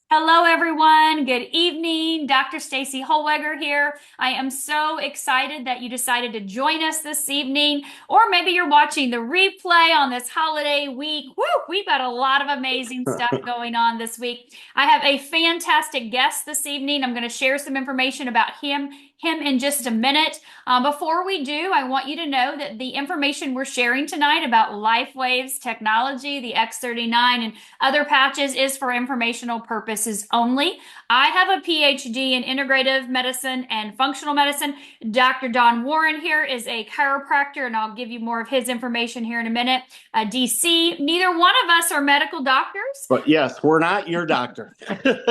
Hello, everyone. Good evening. Dr. Stacy Holweger here. I am so excited that you decided to join us this evening, or maybe you're watching the replay on this holiday week. Woo! We've got a lot of amazing stuff going on this week. I have a fantastic guest this evening. I'm going to share some information about him in just a minute. Before we do, I want you to know that the information we're sharing tonight about LifeWaves technology, the X39, and other patches is for informational purposes only. I have a PhD in integrative medicine and functional medicine. Dr. Don Warren here is a chiropractor, and I'll give you more of his information here in a minute. DC, neither one of us are medical doctors. But yes, we're not your doctor. We are not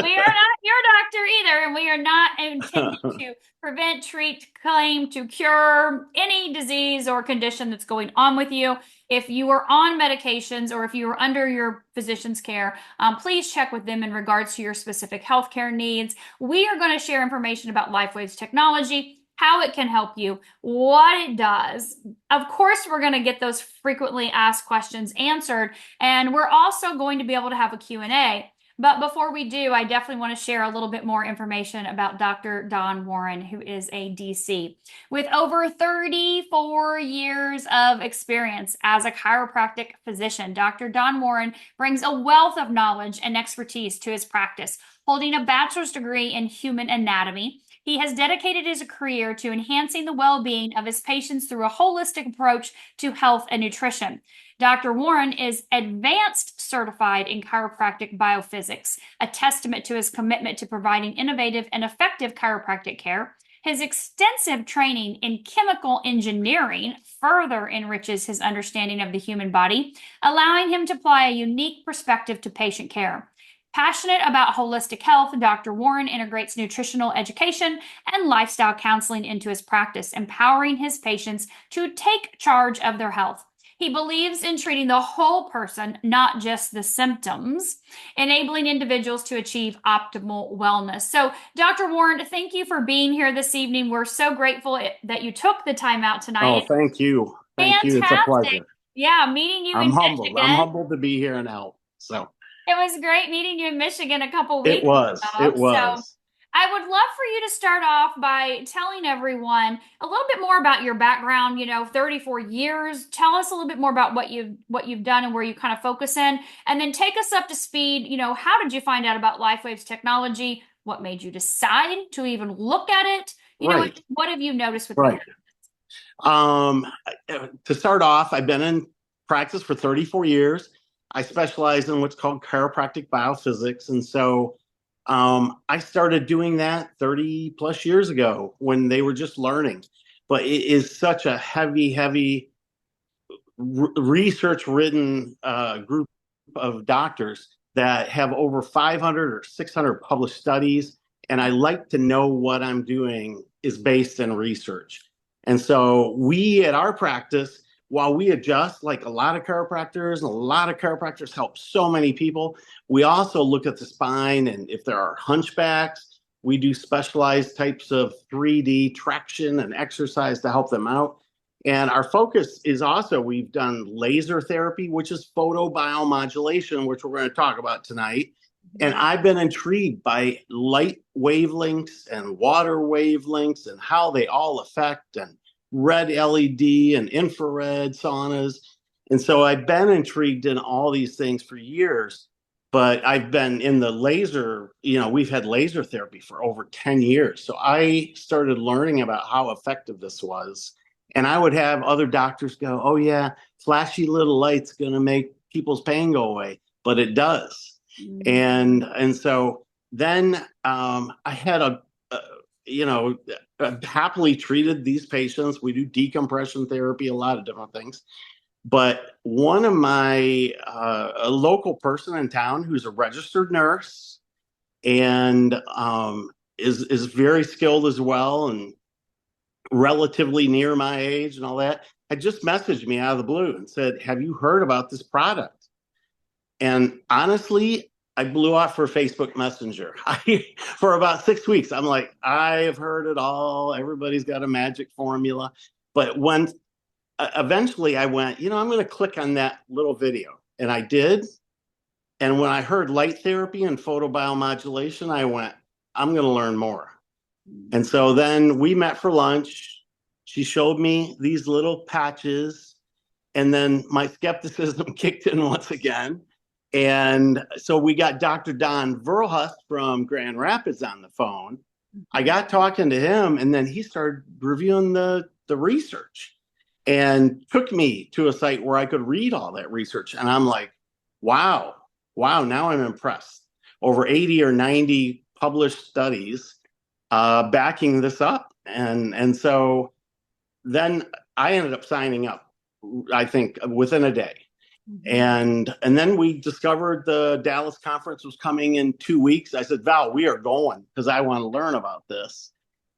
your doctor either, and we are not intended to prevent, treat, claim to cure any disease or condition that's going on with you. If you are on medications or if you are under your physician's care, please check with them in regards to your specific healthcare needs. We are going to share information about LifeWaves technology, how it can help you, what it does. Of course, we're going to get those frequently asked questions answered, and we're also going to be able to have a Q&A. But before we do, I definitely want to share a little bit more information about Dr. Don Warren, who is a DC. With over 34 years of experience as a chiropractic physician, Dr. Don Warren brings a wealth of knowledge and expertise to his practice. Holding a bachelor's degree in human anatomy, he has dedicated his career to enhancing the well-being of his patients through a holistic approach to health and nutrition. Dr. Warren is advanced certified in chiropractic biophysics, a testament to his commitment to providing innovative and effective chiropractic care. His extensive training in chemical engineering further enriches his understanding of the human body, allowing him to apply a unique perspective to patient care. Passionate about holistic health, Dr. Warren integrates nutritional education and lifestyle counseling into his practice, empowering his patients to take charge of their health. He believes in treating the whole person, not just the symptoms, enabling individuals to achieve optimal wellness. So, Dr. Warren, thank you for being here this evening. We're so grateful that you took the time out Oh, tonight. thank you. Thank you. It's a Fantastic. pleasure. Yeah, meeting you I'm in humbled. I'm Michigan. humbled to be here now. So It was great meeting you in Michigan a couple it weeks was. ago. It So, was. I would love for you to start off by telling everyone a little bit more about your background, 34 years. Tell us a little bit more about what you've done and where you kind of focus in, and then take us up to speed. How did you find out about LifeWaves technology? What made you decide to even look at it? Right. What have you noticed with Right. the Um, to start off, I've been in practice for 34 years. I specialize in what's called chiropractic biophysics. And so I started doing that 30 plus years ago when they were just learning. But it is such a heavy research ridden group of doctors that have over 500 or 600 published studies. And I like to know what I'm doing is based in research. And so we at our practice, while we adjust like a lot of chiropractors, and a lot of chiropractors help so many people, we also look at the spine. And if there are hunchbacks, we do specialized types of 3D traction and exercise to help them out. And our focus is also, we've done laser therapy, which is photobiomodulation, which we're going to talk about tonight. And I've been intrigued by light wavelengths and water wavelengths and how they all affect, and red LED and infrared saunas. And so I've been intrigued in all these things for years, but I've been in the laser, we've had laser therapy for over 10 years. So I started learning about how effective this was. And I would have other doctors go, "Oh yeah, flashy little light's going to make people's pain go away," but it does. And so then I had happily treated these patients. We do decompression therapy, a lot of different things. But one of my a local person in town who's a registered nurse and is very skilled as well, and relatively near my age and all that, had just messaged me out of the blue and said, "Have you heard about this product?" And honestly, I blew off for Facebook Messenger. For about 6 weeks, I'm like, I have heard it all. Everybody's got a magic formula. But when eventually I went, I'm going to click on that little video. And I did. And when I heard light therapy and photobiomodulation, I went, I'm going to learn more. And so then we met for lunch. She showed me these little patches, and then my skepticism kicked in once again. And so we got Dr. Don Verhulst from Grand Rapids on the phone. I got talking to him, and then he started reviewing the research and took me to a site where I could read all that research. And I'm like, wow, wow, now I'm impressed. Over 80 or 90 published studies backing this up. And so then I ended up signing up, I think, within a day. And then we discovered the Dallas conference was coming in 2 weeks. I said, Val, we are going because I want to learn about this.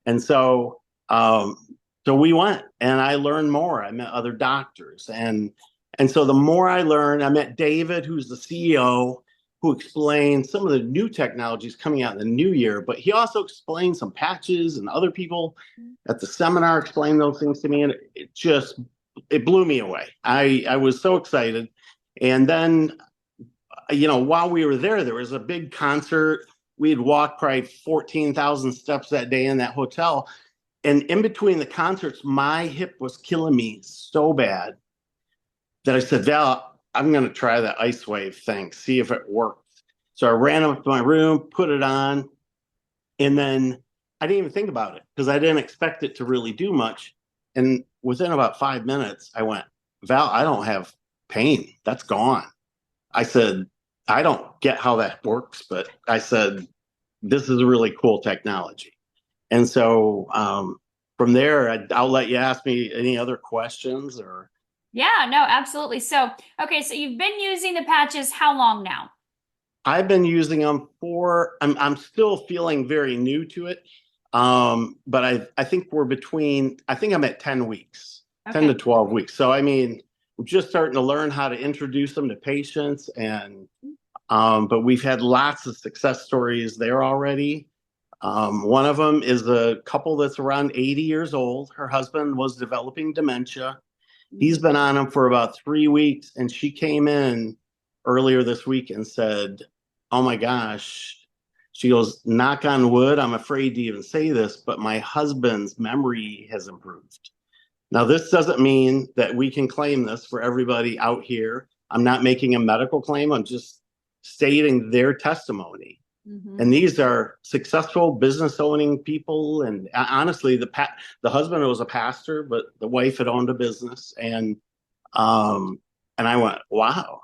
And so we went, and I learned more. I met other doctors, and so the more I learned, I met David, who's the CEO, who explained some of the new technologies coming out in the new year. But he also explained some patches, and other people at the seminar explained those things to me, and it blew me away. I was so excited. And then, while we were there was a big concert. We had walked probably 14,000 steps that day in that hotel. And in between the concerts, my hip was killing me so bad that I said, Val, I'm going to try that Ice Wave thing, see if it works. So I ran up to my room, put it on, and then I didn't even think about it because I didn't expect it to really do much. And within about 5 minutes, I went, Val, I don't have pain. That's gone. I said, I don't get how that works, but I said, this is a really cool technology. And so from there, I'll let you ask me any other questions or. Yeah, no, absolutely. So, okay, so you've been using the patches how long now? I've been using them I'm still feeling very new to it. But I think I think I'm at 10 weeks, Okay. 10 to 12 weeks. So, I mean, I'm just starting to learn how to introduce them to patients, but we've had lots of success stories there already. One of them is a couple that's around 80 years old. Her husband was developing dementia. He's been on them for about 3 weeks, and she came in earlier this week and said, oh my gosh. She goes, knock on wood, I'm afraid to even say this, but my husband's memory has improved. Now, this doesn't mean that we can claim this for everybody out here. I'm not making a medical claim. I'm just stating their testimony. And these are successful business owning people. And honestly, the husband was a pastor, but the wife had owned a business. And I went, wow.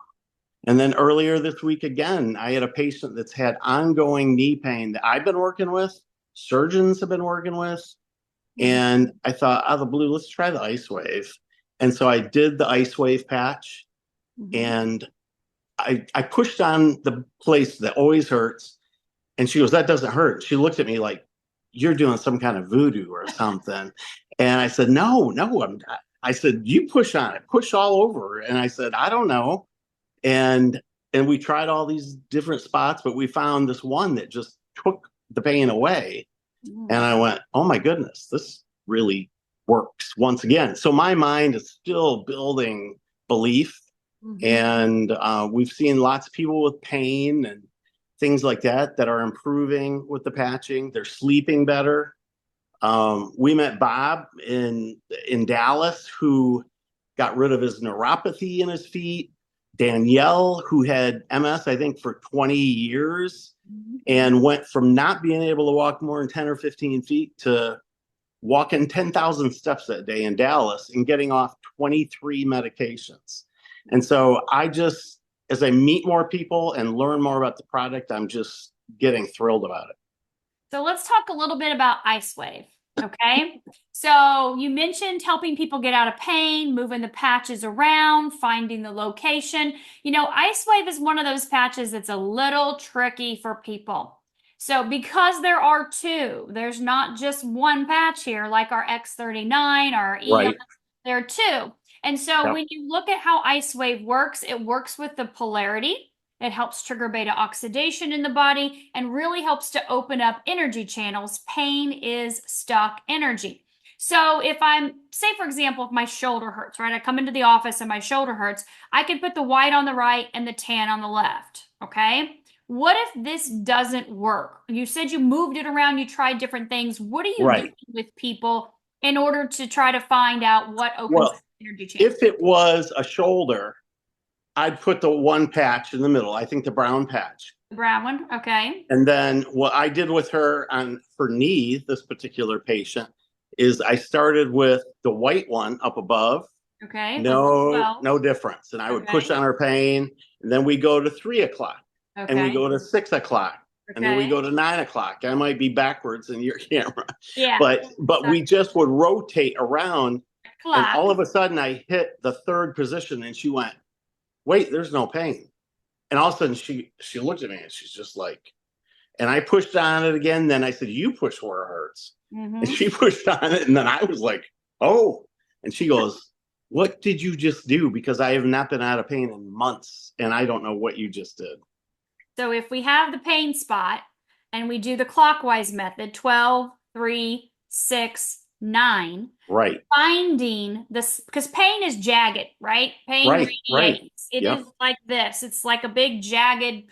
And then earlier this week, again, I had a patient that's had ongoing knee pain that I've been working with, surgeons have been working with. And I thought, out of the blue, let's try the Ice Wave. And so I did the Ice Wave patch, and I pushed on the place that always hurts. And she goes, that doesn't hurt. She looked at me like, you're doing some kind of voodoo or something. And I said, no, I'm not. I said, you push on it, push all over. And I said, I don't know. And we tried all these different spots, but we found this one that just took the pain away. And I went, oh my goodness, this really works once again. So my mind is still building belief. And we've seen lots of people with pain and things like that are improving with the patching. They're sleeping better. We met Bob in Dallas, who got rid of his neuropathy in his feet. Danielle, who had MS, I think, for 20 years and went from not being able to walk more than 10 or 15 feet to walking 10,000 steps that day in Dallas and getting off 23 medications. And so as I meet more people and learn more about the product, I'm just getting thrilled about it. So let's talk a little bit about Ice Wave. Okay. So you mentioned helping people get out of pain, moving the patches around, finding the location. Ice Wave is one of those patches that's a little tricky for people. So because there are two, there's not just one patch here, like our X39 or our EOS, Right. there are two. And so Yep. when you look at how Ice Wave works, it works with the polarity. It helps trigger beta oxidation in the body and really helps to open up energy channels. Pain is stuck energy. So if I'm, say for example, if my shoulder hurts, right? I come into the office and my shoulder hurts, I can put the white on the right and the tan on the left. Okay. What if this doesn't work? You said you moved it around, you tried different things. What are you doing Right. with people in order to try to find out what opens Well, the energy channel? if it was a shoulder, I'd put the one patch in the middle. I think the brown patch. The brown one. Okay. And then what I did with her on her knee, this particular patient, is I started with the white one up above. Okay. No difference. And I would push Okay. on her pain. And then we go to 3 o'clock. And we Okay. go to 6 o'clock. And then we Okay. go to 9 o'clock. I might be backwards in your camera. Yeah. But we just would rotate around. And Clock. all of a sudden I hit the third position and she went, wait, there's no pain. And all of a sudden she looked at me and she's just like, and I pushed on it again. Then I said, you push where it hurts. And she pushed on it. And then I was like, oh. And she goes, what did you just do? Because I have not been out of pain in months. And I don't know what you just did. So if we have the pain spot and we do the clockwise method, 12, 3, 6, 9, Right. finding this, because pain is jagged, right? Pain Right. radiates. It is like this. It's like a big jagged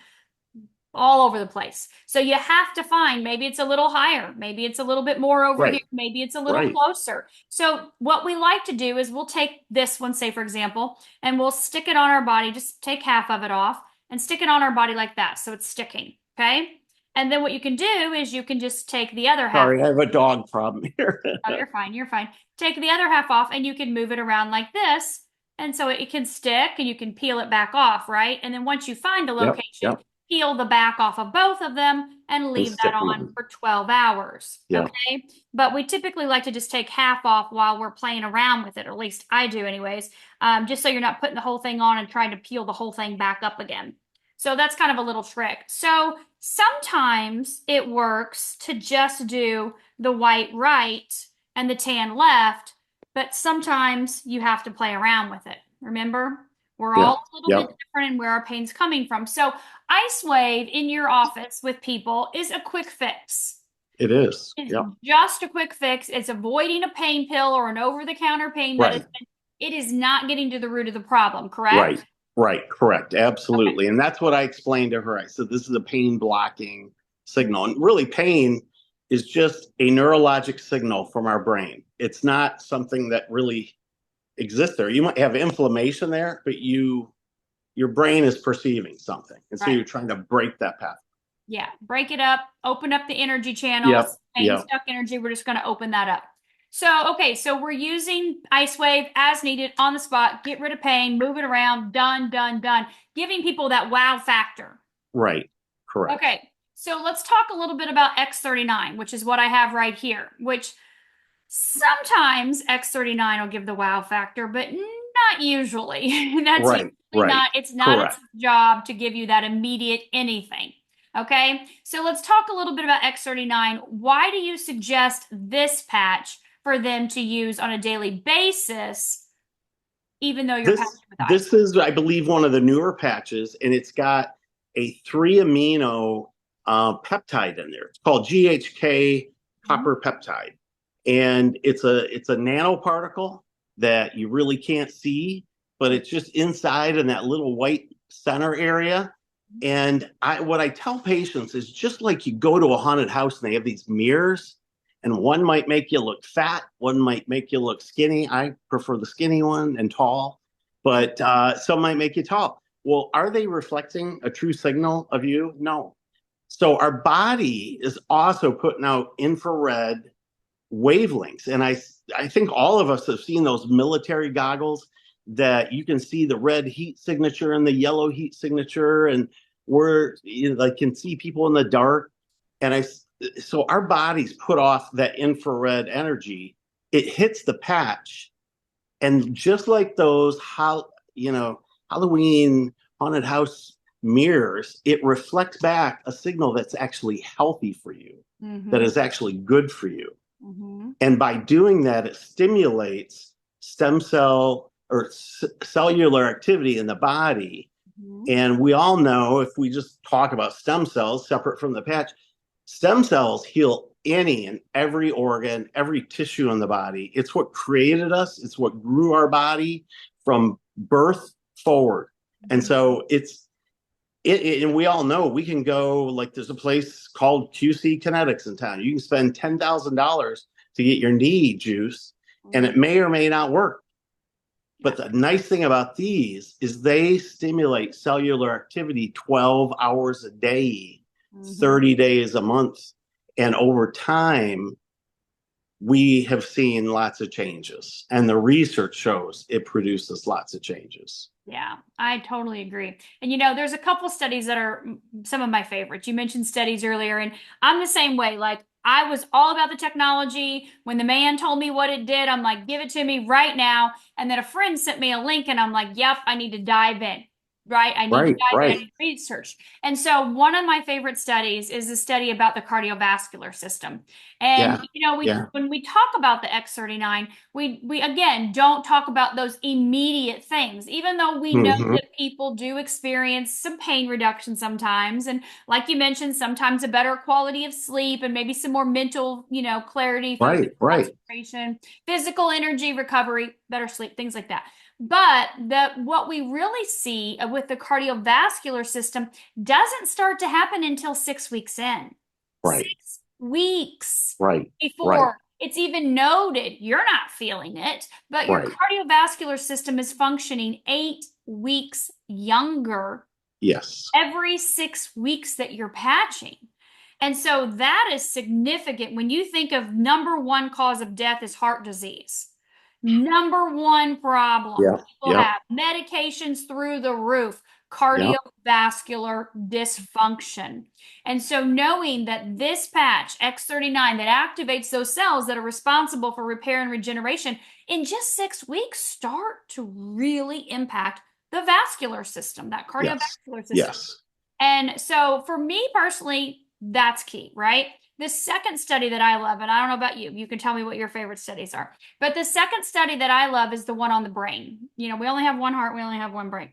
all over the place. So you have to find, maybe it's a little higher, maybe it's a little bit more over here, maybe it's a little closer. So what we like to do is we'll take this one, say for example, and we'll stick it on our body, just take half of it off and stick it on our body like that. So it's sticking. Okay. And then what you can do is you can just take the other half. Sorry, I have a dog problem here. Oh, you're fine. You're fine. Take the other half off and you can move it around like this. And so it can stick and you can peel it back off, right? And then once you find the location, peel the back off of both of them and leave that on for 12 hours. Okay. But we typically like to just take half off while we're playing around with it, or at least I do anyways, just so you're not putting the whole thing on and trying to peel the whole thing back up again. So that's kind of a little trick. So sometimes it works to just do the white right and the tan left, but sometimes you have to play around with it. Remember? We're all a little bit different in where our pain's coming from. So Ice Wave in your office with people is a quick fix. It is. It's just a quick fix. It's avoiding a pain pill or an over-the-counter pain medicine. It is not getting to the root of the problem, correct? Right, correct. Absolutely. And that's what I explained to her. I said, this is a pain blocking signal. And really, pain is just a neurologic signal from our brain. It's not something that really exists there. You might have inflammation there, but your brain is perceiving something. And so you're trying to break that path. Yeah, break it up, open up the energy channels, pain stuck energy. We're just going to open that up. So, okay, so we're using Ice Wave as needed on the spot, get rid of pain, move it around, done, giving people that wow factor. Right, correct. Okay, so let's talk a little bit about X39, which is what I have right here, which sometimes X39 will give the wow factor, but not usually. That's not, it's not its job to give you that immediate anything. Okay, so let's talk a little bit about X39. Why do you suggest this patch for them to use on a daily basis, even though you're patching with ice? This is, I believe, one of the newer patches, and it's got a 3-amino peptide in there. It's called GHK copper peptide. And it's a nanoparticle that you really can't see, but it's just inside in that little white center area. And what I tell patients is, just like you go to a haunted house and they have these mirrors, and one might make you look fat, one might make you look skinny. I prefer the skinny one and tall, but some might make you tall. Well, are they reflecting a true signal of you? No. So our body is also putting out infrared wavelengths. And I think all of us have seen those military goggles that you can see the red heat signature and the yellow heat signature, and can see people in the dark. And so our bodies put off that infrared energy. It hits the patch, and just like those Halloween haunted house mirrors, it reflects back a signal that's actually healthy for you, that is actually good for you. And by doing that, it stimulates stem cell or cellular activity in the body. And we all know, if we just talk about stem cells separate from the patch, stem cells heal any and every organ, every tissue in the body. It's what created us. It's what grew our body from birth forward. And so and we all know we can go, like, there's a place called QC Kinetics in town. You can spend $10,000 to get your knee juice, and it may or may not work. But the nice thing about these is they stimulate cellular activity 12 hours a day, 30 days a month. And over time, we have seen lots of changes. And the research shows it produces lots of changes. Yeah, I totally agree. And there's a couple studies that are some of my favorites. You mentioned studies earlier, and I'm the same way. Like, I was all about the technology. When the man told me what it did, I'm like, give it to me right now. And then a friend sent me a link, and I'm like, yep, I need to dive in. Right? I need to dive in and research. And so one of my favorite studies is a study about the cardiovascular system. And when we talk about the X39, we again don't talk about those immediate things, even though we know that people do experience some pain reduction sometimes. And like you mentioned, sometimes a better quality of sleep and maybe some more mental, clarity, concentration, physical energy recovery, better sleep, things like that. But what we really see with the cardiovascular system doesn't start to happen until 6 weeks in. 6 weeks before it's even noted. You're not feeling it, but your cardiovascular system is functioning 8 weeks younger. Yes. Every 6 weeks that you're patching. And so that is significant when you think of number one cause of death is heart disease. Number one problem. People have medications through the roof, cardiovascular dysfunction. And so knowing that this patch, X39, that activates those cells that are responsible for repair and regeneration, in just 6 weeks start to really impact the vascular system, that cardiovascular system. Yes. And so for me personally, that's key, right? The second study that I love, and I don't know about you, you can tell me what your favorite studies are, but the second study that I love is the one on the brain. We only have one heart, we only have one brain.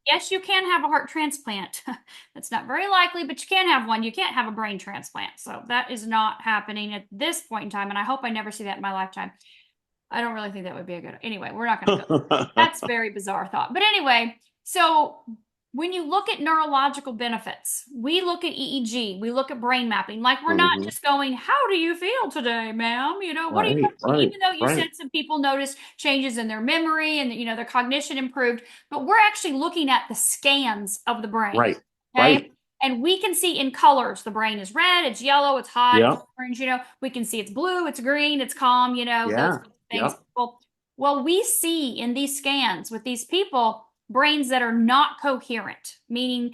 Yes, you can have a heart transplant. That's not very likely, but you can have one. You can't have a brain transplant. So that is not happening at this point in time, and I hope I never see that in my lifetime. I don't really think that would be a good, anyway, we're not going to go. That's very bizarre thought. But anyway, so when you look at neurological benefits, we look at EEG, we look at brain mapping. Like, we're not just going, how do you feel today, ma'am? What do you even though you said some people noticed changes in their memory and their cognition improved, but we're actually looking at the scans of the brain. Okay? And we can see in colors, the brain is red, it's yellow, it's hot, it's orange, we can see it's blue, it's green, it's calm, those things. Well, we see in these scans with these people brains that are not coherent, meaning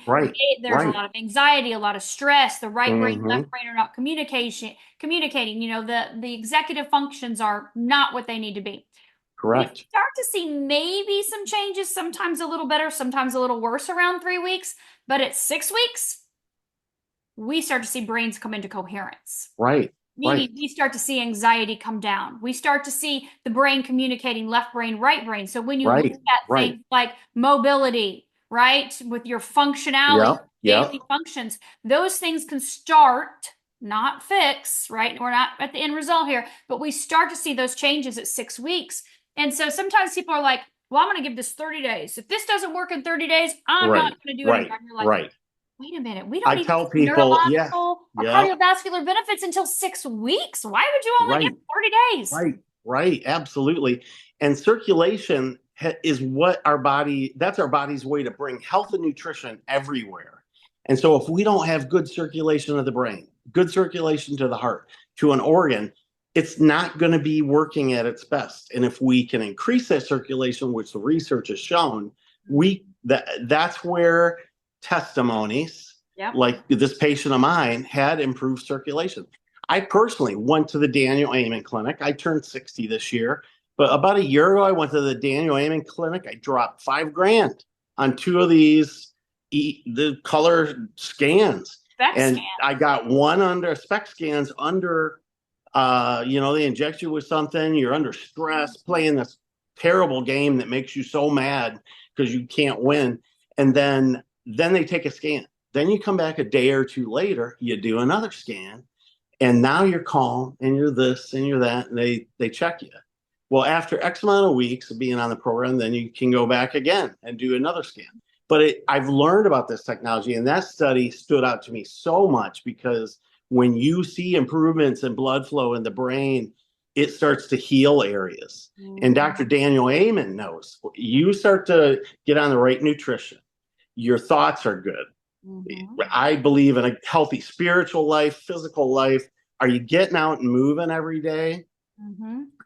there's a lot of anxiety, a lot of stress. The right brain, left brain are not communicating. The executive functions are not what they need to be. Correct. We start to see maybe some changes, sometimes a little better, sometimes a little worse around 3 weeks. But at 6 weeks, we start to see brains come into coherence. Meaning we start to see anxiety come down. We start to see the brain communicating left brain, right brain. So when you look at things like mobility, with your functionality, daily functions, those things can start, not fix, We're not at the end result here, but we start to see those changes at 6 weeks. And so sometimes people are like, well, I'm going to give this 30 days. If this doesn't work in 30 days, I'm not going to do it anymore. You're like, wait a minute, we don't tell even people, neurological or cardiovascular benefits until 6 weeks. Why would you only get 40 days? Right, absolutely. And circulation is what that's our body's way to bring health and nutrition everywhere. And so if we don't have good circulation of the brain, good circulation to the heart, to an organ, it's not going to be working at its best. And if we can increase that circulation, which the research has shown, that's where testimonies like this patient of mine had improved circulation. I personally went to the Daniel Amen Clinic. I turned 60 this year, but about a year ago, I went to the Daniel Amen Clinic. I dropped $5,000 on 2 of these the color scans, I got one under SPECT scans under. They inject you with something. You're under stress, playing this terrible game that makes you so mad because you can't win, and then they take a scan. Then you come back a day or two later, you do another scan, And now you're calm and you're this and you're that, and they check you. Well, after X amount of weeks of being on the program, then you can go back again and do another scan. But I've learned about this technology, and that study stood out to me so much because when you see improvements in blood flow in the brain, it starts to heal areas. And Dr. Daniel Amen knows you start to get on the right nutrition, your thoughts are good. I believe in a healthy spiritual life, physical life. Are you getting out and moving every day?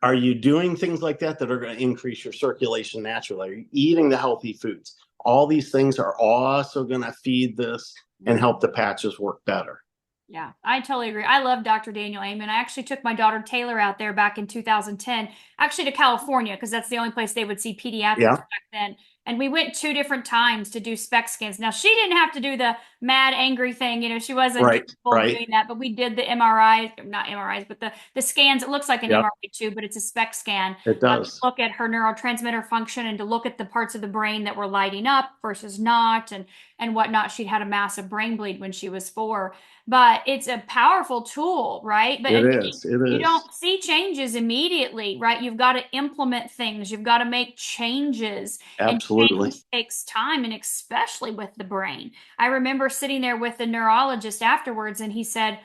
Are you doing things like that that are going to increase your circulation naturally? Are you eating the healthy foods? All these things are also going to feed this and help the patches work better. Yeah, I totally agree. I love Dr. Daniel Amen. I actually took my daughter Taylor out there back in 2010, actually to California, because that's the only place they would see pediatrics back then. And we went 2 different times to do SPECT scans. Now, she didn't have to do the mad, angry thing. You know, she wasn't doing that, but we did the MRIs, not MRIs, but the scans. It looks like an MRI too, but it's a SPECT scan. It does. To look at her neurotransmitter function and to look at the parts of the brain that were lighting up versus not and whatnot. She'd had a massive brain bleed when she was 4. But it's a powerful tool, right? But it is. You don't see changes immediately, right? You've got to implement things. You've got to make changes. Absolutely. And change takes time, and especially with the brain. I remember sitting there with the neurologist afterwards, and he said,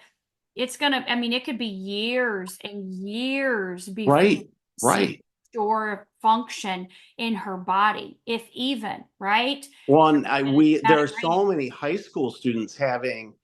it could be years and years before restore function in her body, if even, right? Well, and there are so many high school students having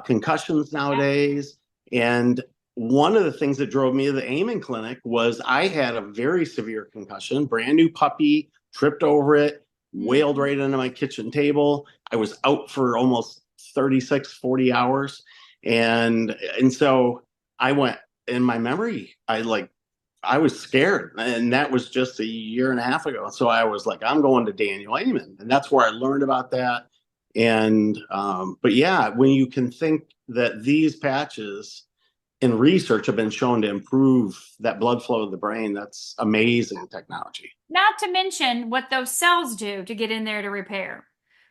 concussions nowadays. And one of the things that drove me to the Amen Clinic was I had a very severe concussion, brand new puppy, tripped over it, wailed right into my kitchen table. I was out for almost 36, 40 hours. And so I went, in my memory, I was scared. And that was just a year and a half ago. So I was like, I'm going to Daniel Amen. And that's where I learned about that. And but yeah, when you can think that these patches in research have been shown to improve that blood flow of the brain, that's amazing technology. Not to mention what those cells do to get in there to repair,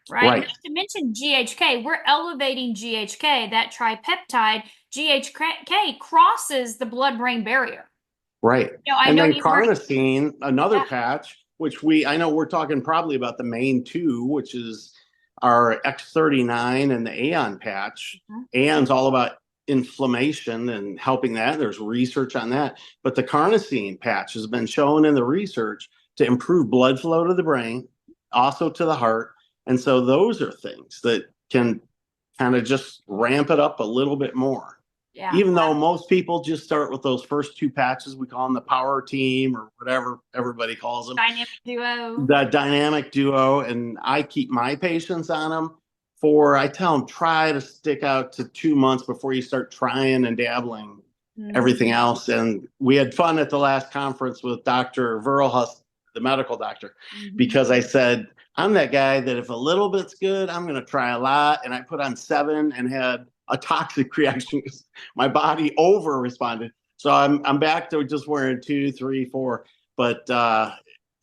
right? Not to mention GHK. We're elevating GHK, that tripeptide. GHK crosses the blood-brain barrier. Right. And then carnosine, another patch, which I know we're talking probably about the main 2, which is our X39 and the Aeon patch. Aeon's all about inflammation and helping that. There's research on that. But the carnosine patch has been shown in the research to improve blood flow to the brain, also to the heart. And so those are things that can kind of just ramp it up a little bit more. Yeah. Even though most people just start with those first 2 patches, we call them the power team or whatever everybody calls them. Dynamic duo. The dynamic duo. And I keep my patients on them I tell them, try to stick out to 2 months before you start trying and dabbling everything else. And we had fun at the last conference with Dr. Verhulst, the medical doctor, because I said, I'm that guy that if a little bit's good, I'm going to try a lot. And I put on 7 and had a toxic reaction because my body over responded. So I'm back to just wearing 2, 3, 4. But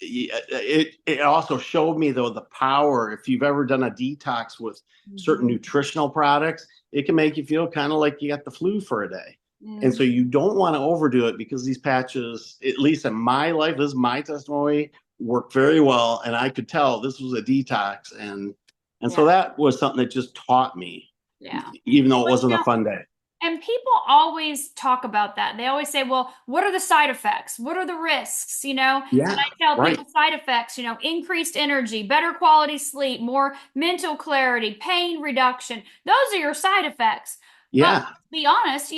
it also showed me though the power. If you've ever done a detox with certain nutritional products, it can make you feel kind of like you got the flu for a day. And so you don't want to overdo it because these patches, at least in my life, this is my testimony, work very well. And I could tell this was a detox. And so that was something that just taught me. Yeah. Even though it wasn't a fun day. And people always talk about that. They always say, well, what are the side effects? What are the risks? Yeah, and I tell people side effects, increased energy, better quality sleep, more mental clarity, pain reduction. Those are your side effects. Yeah. But to be honest,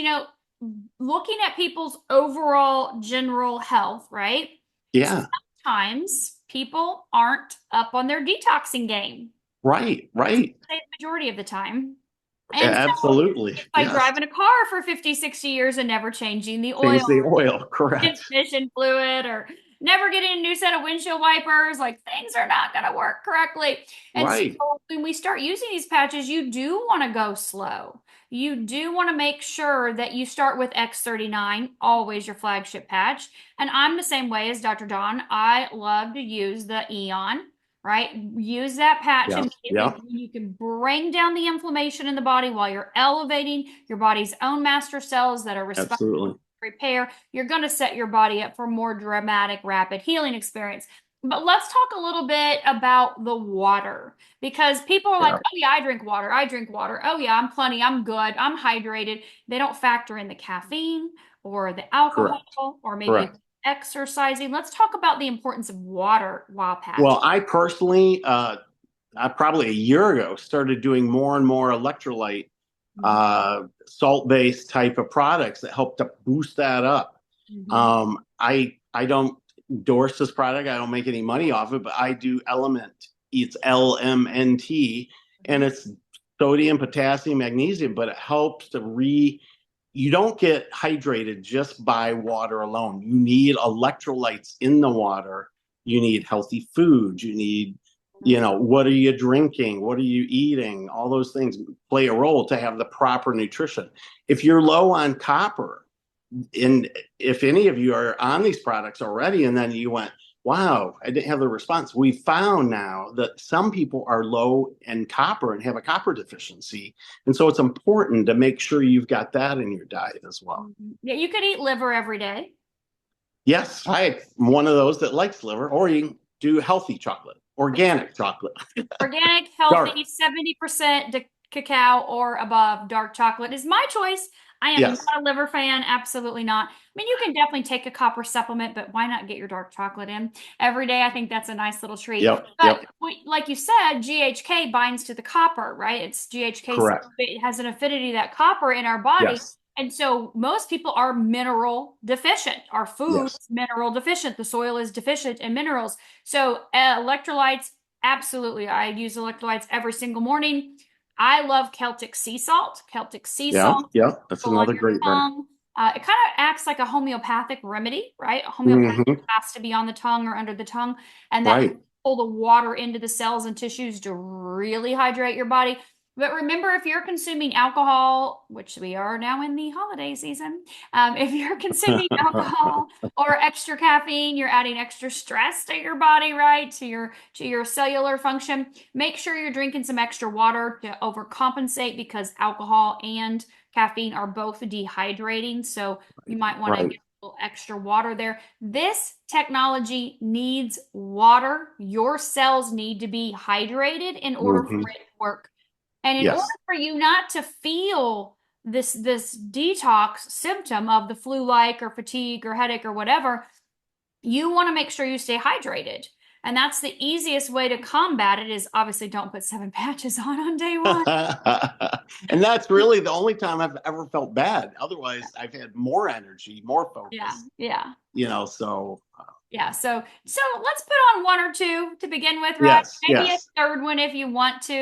looking at people's overall general health, right? Yeah. Sometimes people aren't up on their detoxing game. Right. The majority of the time. And absolutely. Like driving a car for 50, 60 years and never changing the oil. Change the oil, correct. Transmission fluid, or never getting a new set of windshield wipers. Like, things are not going to work correctly. And so when we start using these patches, you do want to go slow. You do want to make sure that you start with X39, always your flagship patch. And I'm the same way as Dr. Don. I love to use the Aeon. right? Use that patch Yeah. immediately. Yeah. You can bring down the inflammation in the body while you're elevating your body's own master cells that are responsible Absolutely. for repair. You're going to set your body up for more dramatic, rapid healing experience. But let's talk a little bit about the water because people are like, Yeah. oh, yeah, I drink water. I drink water. Oh, yeah, I'm plenty. I'm good. I'm hydrated. They don't factor in the caffeine or the Correct. alcohol or maybe Correct. exercising. Let's talk about the importance of water while Well, patching. I personally, I probably a year ago started doing more and more electrolyte, Mhm. salt-based type of products that help to boost that up. Mhm. I don't endorse this product. I don't make any money off it, but I do Element. It's LMNT, and Mhm. it's sodium, potassium, magnesium, but it helps to you don't get hydrated just by water alone. You need electrolytes in the water. You need healthy food. You need, what are you drinking? What are you eating? All those things play a role to have the proper nutrition. If you're low on copper, and if any of you are on these products already, and then you went, wow, I didn't have the response. We found now that some people are low in copper and have a copper deficiency. And so it's important to make sure you've got that in your diet as well. Mhm. Yeah, you could eat liver every day. Yes, I'm one of those that likes liver, or you can do healthy chocolate, organic chocolate, Organic, dark. healthy, 70% cacao or above dark chocolate is my choice. I am Yes. not a liver fan, absolutely not. I mean, you can definitely take a copper supplement, but why not get your dark chocolate in every day? I think that's a nice little treat. Yep. But Yep. like you said, GHK binds to the copper, right? It's GHK, Correct. it has an affinity to that copper in our body. Yes. And so most people are mineral deficient. Our food Yes. is mineral deficient. The soil is deficient in minerals. So electrolytes, absolutely. I use electrolytes every single morning. I love Celtic sea salt. Celtic sea Yeah. salt, Yeah. That's on another your great brand. tongue. It kind of acts like a homeopathic remedy, right? Homeopathic Hmm. has to be on the tongue or under the tongue, and that helps Right. pull the water into the cells and tissues to really hydrate your body. But remember, if you're consuming alcohol, which we are now in the holiday season, if you're consuming alcohol or extra caffeine, you're adding extra stress to your body, right? To your cellular function. Make sure you're drinking some extra water to overcompensate because alcohol and caffeine are both dehydrating. So you might want to Right. get a little extra water there. This technology needs water. Your cells need to be hydrated in order for Hmm. it to work. And in order Yes. for you not to feel this detox symptom of the flu-like or fatigue or headache or whatever, you want to make sure you stay hydrated. And that's the easiest way to combat it is obviously don't put 7 patches on day one. And that's really the only time I've ever felt bad. Otherwise, I've had more energy, more Yeah, focus, yeah. so Yeah, so let's put on one or two to begin with, right? yes, Maybe a yes, third one if you want to,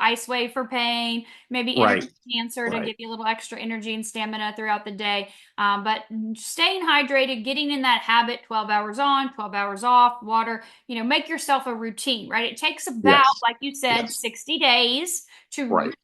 Ice Wave for pain, maybe right, Energy Cancer to right. give you a little extra energy and stamina throughout the day. But staying hydrated, getting in that habit, 12 hours on, 12 hours off, water, make yourself a routine, right? It takes about, Yes, like you said, yes, 60 days to right.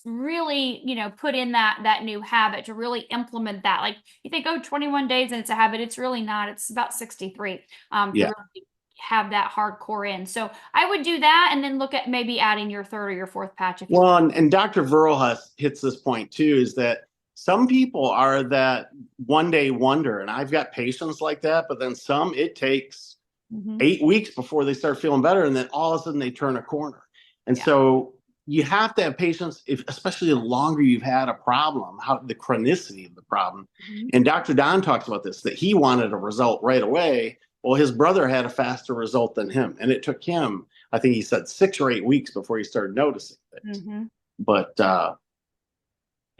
really, put in that new habit, to really implement that. Like you think, oh, 21 days and it's a habit. It's really not. It's about 63 to Yeah. really have that hardcore in. So I would do that and then look at maybe adding your third or your fourth patch if you Well, want. and Dr. Verhulst hits this point too, is that some people are that one day wonder, and I've got patients like that, but then some it takes Hmm. 8 weeks before they start feeling better, and then all of a sudden they turn a corner. And Yeah. so you have to have patience, if, especially the longer you've had a problem, how the chronicity of the problem. Mhm. And Dr. Don talks about this, that he wanted a result right away. Well, his brother had a faster result than him, and it took him, I think he said 6 or 8 weeks before he started noticing things. Mhm. But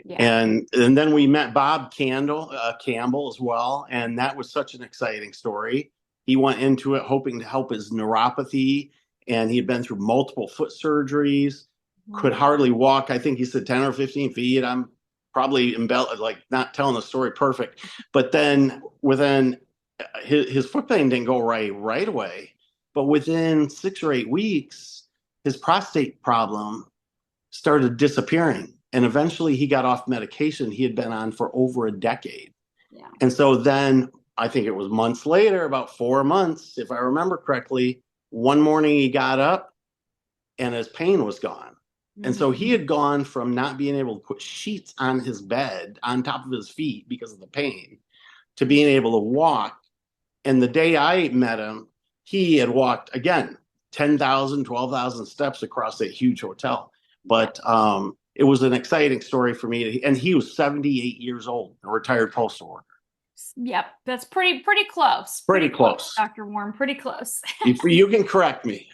Yeah. and then we met Bob Campbell as well, and that was such an exciting story. He went into it hoping to help his neuropathy, and he had been through multiple foot surgeries, Mhm. could hardly walk. I think he said 10 or 15 feet. I'm probably like not telling the story perfect, but then within his foot pain didn't go right away, but within 6 or 8 weeks, his prostate problem started disappearing. And eventually he got off medication he had been on for over a decade. Yeah. And so then I think it was months later, about 4 months, if I remember correctly, One morning he got up and his pain was gone. And so he had gone from not being able to put sheets on his bed on top of his feet because of the pain to being able to walk. And the day I met him, he had walked again 10,000, 12,000 steps across that huge hotel. But it was an exciting story for me. And he was 78 years old, a retired postal worker. Yep, that's pretty close. Pretty close. Dr. Warren, pretty close. You can correct me.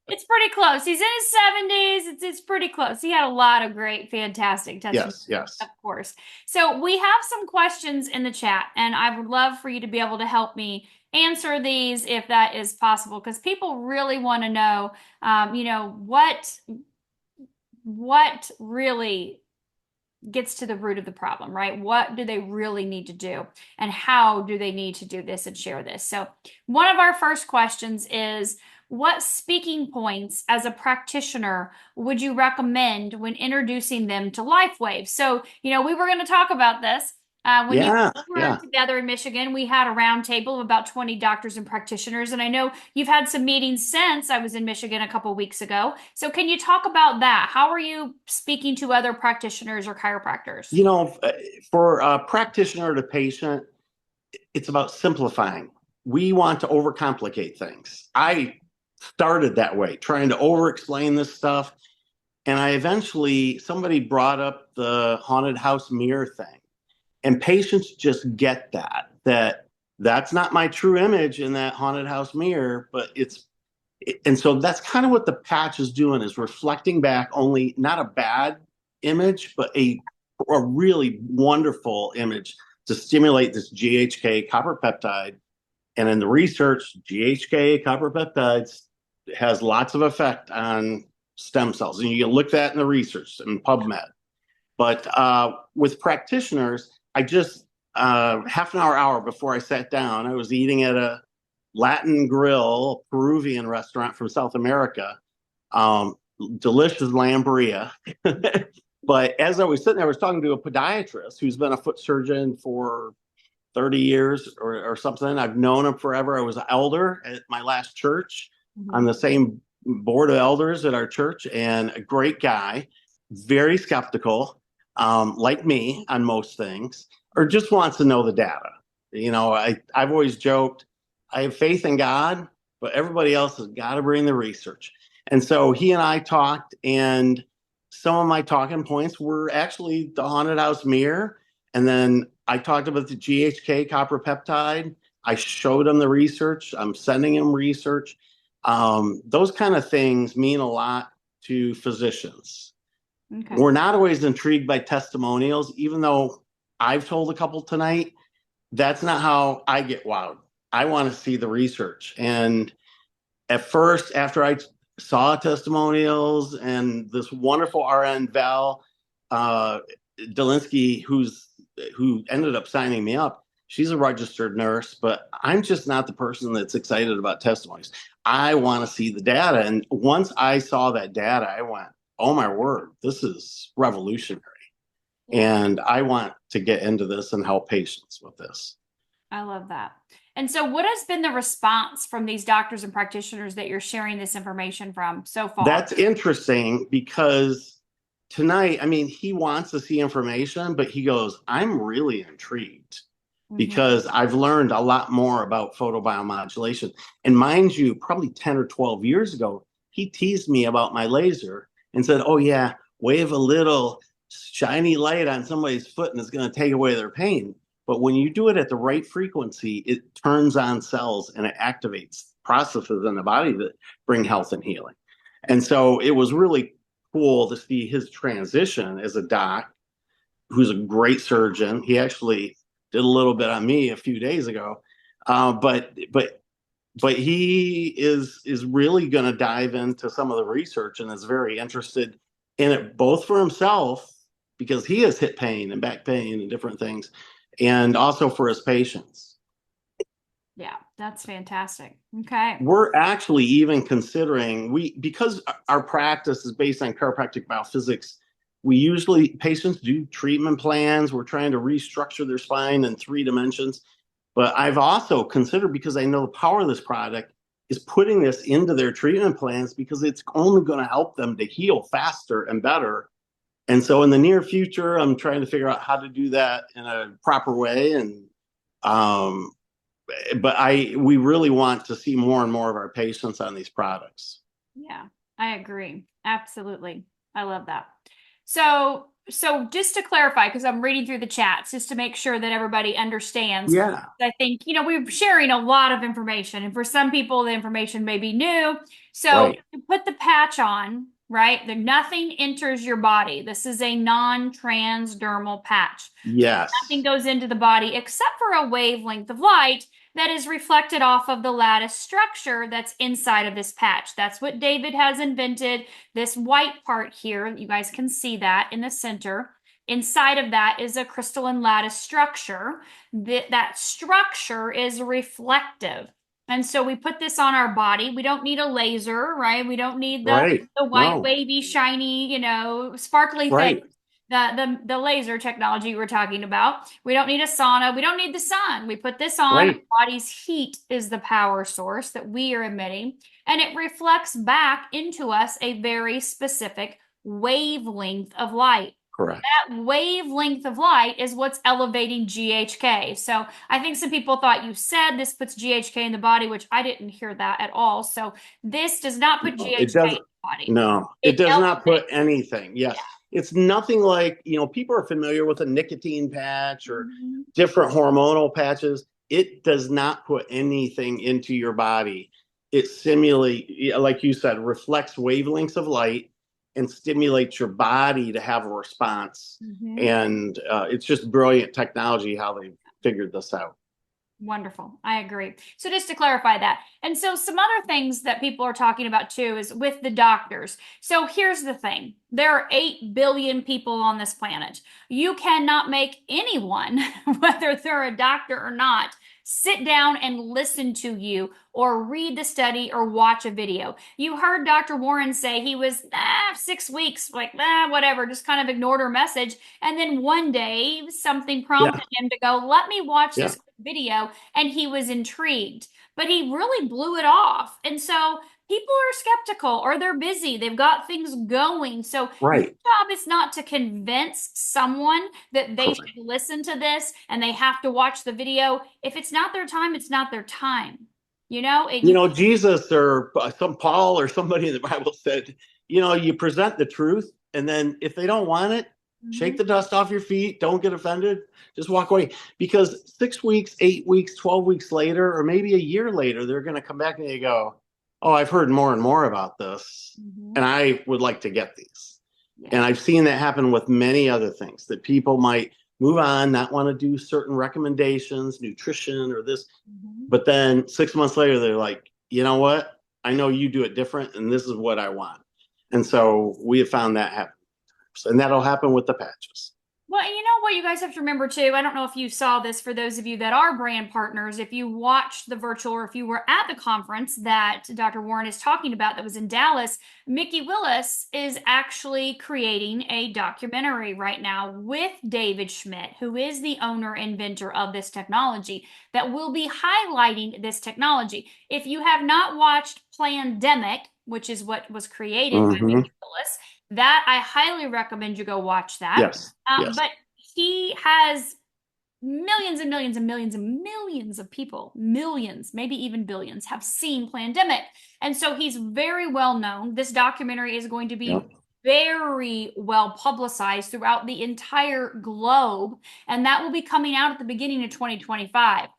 It's pretty close. He's in his 70s. It's pretty close. He had a lot of great, fantastic testimony. Yes. Of course. So we have some questions in the chat, and I would love for you to be able to help me answer these if that is possible, because people really want to know, what really gets to the root of the problem, right? What do they really need to do, and how do they need to do this and share this? So one of our first questions is, what speaking points as a practitioner would you recommend when introducing them to LifeWave? So, we were going to talk about this. When you were together in Michigan, we had a roundtable of about 20 doctors and practitioners. And I know you've had some meetings since. I was in Michigan a couple of weeks ago. So can you talk about that? How are you speaking to other practitioners or chiropractors? For a practitioner to patient, it's about simplifying. We want to overcomplicate things. I started that way, trying to over-explain this stuff. And somebody brought up the haunted house mirror thing. And patients just get that's not my true image in that haunted house mirror, and so that's kind of what the patch is doing, is reflecting back only not a bad image, but a really wonderful image to stimulate this GHK copper peptide. And in the research, GHK copper peptides has lots of effect on stem cells. And you can look that in the research in PubMed. But with practitioners, I just half an hour before I sat down, I was eating at a Latin grill, Peruvian restaurant from South America. Delicious lamb. But as I was sitting there, I was talking to a podiatrist who's been a foot surgeon for 30 years or something. I've known him forever. I was an elder at my last church. On the same board of elders at our church, and a great guy, very skeptical, like me on most things, or just wants to know the data. I've always joked, I have faith in God, but everybody else has got to bring the research. And so he and I talked, and some of my talking points were actually the haunted house mirror. And then I talked about the GHK copper peptide. I showed him the research. I'm sending him research. Those kind of things mean a lot to physicians. Okay. We're not always intrigued by testimonials, even though I've told a couple tonight. That's not how I get wowed. I want to see the research. And at first, after I saw testimonials and this wonderful RN, Val Delinsky, who ended up signing me up, she's a registered nurse, but I'm just not the person that's excited about testimonies. I want to see the data. And once I saw that data, I went, oh my word, this is revolutionary. And I want to get into this and help patients with this. I love that. And so what has been the response from these doctors and practitioners that you're sharing this information from so far? That's interesting, because tonight, he wants to see information, but he goes, I'm really intrigued. Because I've learned a lot more about photobiomodulation. And mind you, probably 10 or 12 years ago, he teased me about my laser and said, oh yeah, wave a little shiny light on somebody's foot and it's going to take away their pain. But when you do it at the right frequency, it turns on cells and it activates processes in the body that bring health and healing. And so it was really cool to see his transition as a doc who's a great surgeon. He actually did a little bit on me a few days ago, but he is really going to dive into some of the research and is very interested in it, both for himself, because he has hip pain and back pain and different things, and also for his patients. Yeah, that's fantastic. Okay. We're actually even considering, because our practice is based on chiropractic biophysics, patients do treatment plans. We're trying to restructure their spine in 3 dimensions. But I've also considered, because I know the power of this product, is putting this into their treatment plans because it's only going to help them to heal faster and better. And so in the near future, I'm trying to figure out how to do that in a proper way. And um, but we really want to see more and more of our patients on these products. Yeah, I agree. Absolutely. I love that. So just to clarify, because I'm reading through the chats, just to make sure that everybody understands, Yeah, I think, we're sharing a lot of information, and for some people, the information may be new. So right. you put the patch on, right? There, nothing enters your body. This is a non-transdermal patch. Nothing Yes. goes into the body except for a wavelength of light that is reflected off of the lattice structure that's inside of this patch. That's what David has invented. This white part here, you guys can see that in the center. Inside of that is a crystalline lattice structure. That structure is reflective. And so we put this on our body. We don't need a laser, right? We don't need Right. the white, No. wavy, shiny, sparkly thing. Right. The laser technology we're talking about. We don't need a sauna. We don't need the sun. We put this on. Our Right. body's heat is the power source that we are emitting, and it reflects back into us a very specific wavelength of light. Correct. That wavelength of light is what's elevating GHK. So I think some people thought you said this puts GHK in the body, which I didn't hear that at all. So this does not put No, GHK it in doesn't. the body. No, it It does not put elevates. anything. Yeah. Yes. It's nothing like, people are familiar with a nicotine patch or Mhm. different hormonal patches. It does not put anything into your body. It simulates, like you said, reflects wavelengths of light and stimulates your body to have a response. Mhm. And it's just brilliant technology how they figured this out. Wonderful. I agree. So just to clarify that. And so some other things that people are talking about too is with the doctors. So here's the thing. There are 8 billion people on this planet. You cannot make anyone, whether they're a doctor or not, sit down and listen to you or read the study or watch a video. You heard Dr. Warren say he was 6 weeks, like whatever, just kind of ignored her message. And then one day something Yeah. prompted him to go, let me watch Yeah. this video, and he was intrigued, but he really blew it off. And so people are skeptical or they're busy, they've got things going. So your Right. job is not to convince someone that they Correct. should listen to this and they have to watch the video. If it's not their time, it's not their time. You Jesus or some Paul or somebody in the Bible said, you present the truth, and then if they don't want it, shake Mhm. the dust off your feet. Don't get offended. Just walk away. Because 6 weeks, 8 weeks, 12 weeks later, or maybe a year later, they're going to come back and they go, "Oh, I've heard more and more about this, Mhm. and I would like to get these." Yeah. And I've seen that happen with many other things that people might move on, not want to do certain recommendations, nutrition or this, Mhm. but then 6 months later, they're like, you know what? I know you do it different, and this is what I want. And so we have found that happen. And that'll happen with the patches. Well, and you know what you guys have to remember too. I don't know if you saw this for those of you that are brand partners. If you watched the virtual or if you were at the conference that Dr. Warren is talking about that was in Dallas, Mickey Willis is actually creating a documentary right now with David Schmidt, who is the owner inventor of this technology, that will be highlighting this technology. If you have not watched Plandemic, which is what was created by Mm-hmm. Mickey Willis, that I highly recommend you go watch that. Yes. Yes. But he has millions and millions and millions and millions of people, millions, maybe even billions, have seen Plandemic. And so he's very well known. This documentary is going to be Yep. very well publicized throughout the entire globe. And that will be coming out at the beginning of 2025.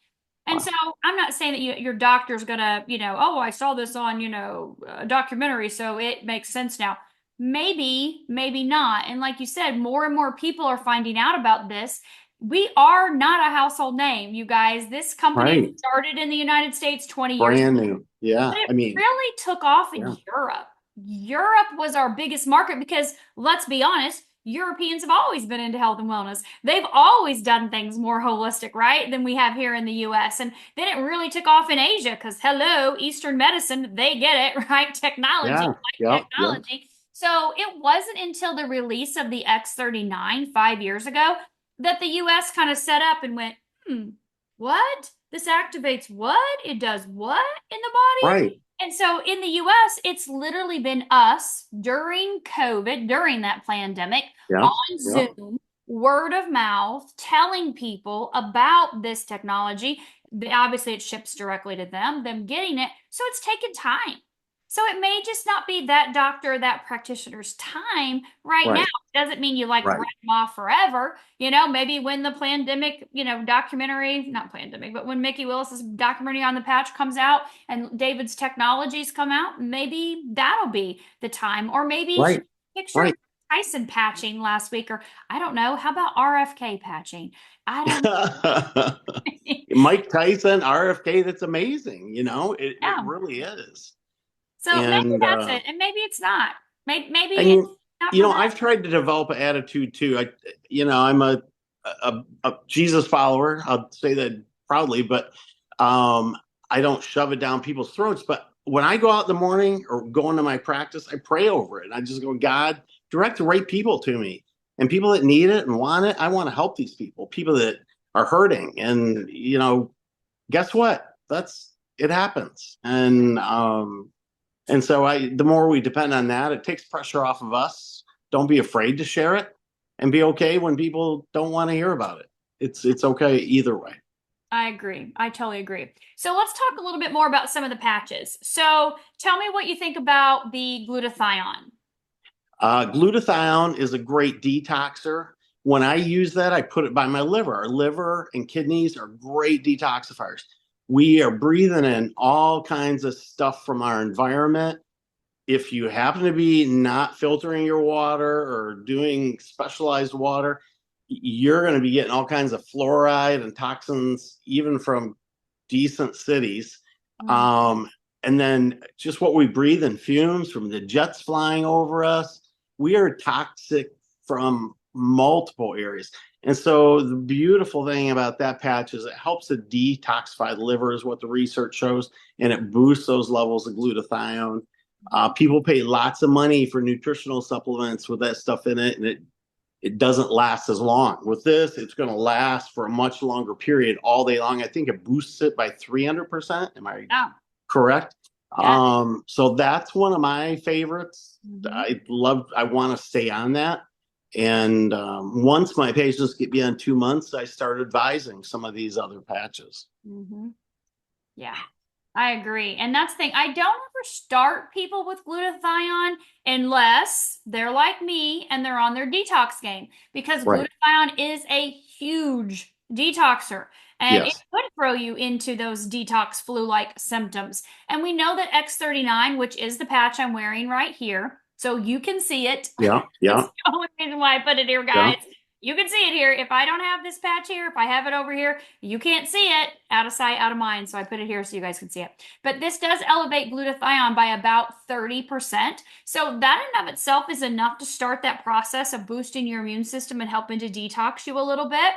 And Wow. so I'm not saying that your doctor's gonna, oh, I saw this on, a documentary, so it makes sense now. Maybe, maybe not. And like you said, more and more people are finding out about this. We are not a household name, you guys. This company Right. started in the United States 20 years ago, Brand new. but Yeah. it I mean, really took off in yeah. Europe. Europe was our biggest market because, let's be honest, Europeans have always been into health and wellness. They've always done things more holistic, right, than we have here in the US. And then it really took off in Asia because, hello, Eastern medicine, they get it, right? Technology, Yeah. like Yep. Yep. technology. So it wasn't until the release of the X39 5 years ago that the US kind of set up and went, what? This activates what? It does what in the body? Right. And so in the US, it's literally been us during COVID, during that pandemic, Yeah. on Yeah. Zoom, word of mouth, telling people about this technology. Obviously, it ships directly to them getting it. So it's taken time. So it may just not be that doctor, that practitioner's time right now. Right. Doesn't mean you like write Right. them off forever. You know, maybe when the pandemic, documentary, not pandemic, but when Mickey Willis's documentary on the patch comes out and David's technologies come out, maybe that'll be the time. Or maybe Right. picture Right. Tyson patching last week, or I don't know, how about RFK patching? I don't know. Mike Tyson, RFK, that's amazing. It Yeah. really is. So maybe And that's it. And maybe it's not. Maybe I it's mean, not for that. I've tried to develop an attitude too. I'm a Jesus follower. I'll say that proudly, but I don't shove it down people's throats. But when I go out in the morning or go into my practice, I pray over it. I just go, God, direct the right people to me, and people that need it and want it. I want to help these people that are hurting. And guess what? It happens. And so the more we depend on that, it takes pressure off of us. Don't be afraid to share it, and be okay when people don't want to hear about it. It's okay either way. I agree. I totally agree. So let's talk a little bit more about some of the patches. So tell me what you think about the glutathione. Glutathione is a great detoxer. When I use that, I put it by my liver. Our liver and kidneys are great detoxifiers. We are breathing in all kinds of stuff from our environment. If you happen to be not filtering your water or doing specialized water, you're going to be getting all kinds of fluoride and toxins, even from decent cities. Mm. And then just what we breathe in fumes from the jets flying over us, we are toxic from multiple areas. And so the beautiful thing about that patch is it helps to detoxify the liver, is what the research shows, and it boosts those levels of glutathione. People pay lots of money for nutritional supplements with that stuff in it, and it doesn't last as long. With this, it's going to last for a much longer period, all day long. I think it boosts it by 300%. Am I Oh, correct? yeah. So that's one of my favorites. Mhm. I want to stay on that. And once my patients get beyond 2 months, I start advising some of these other patches. Mm-hmm. Yeah, I agree. And that's the thing. I don't ever start people with glutathione unless they're like me and they're on their detox game, because Right. glutathione is a huge detoxer and it Yes. could throw you into those detox flu-like symptoms. And we know that X39, which is the patch I'm wearing right here, so you can see it. Yeah. That's Yeah. the only reason why I put it here, Yeah. guys. You can see it here. If I don't have this patch here, if I have it over here, you can't see it. Out of sight, out of mind. So I put it here so you guys can see it. But this does elevate glutathione by about 30%. So that in of itself is enough to start that process of boosting your immune system and helping to detox you a little bit.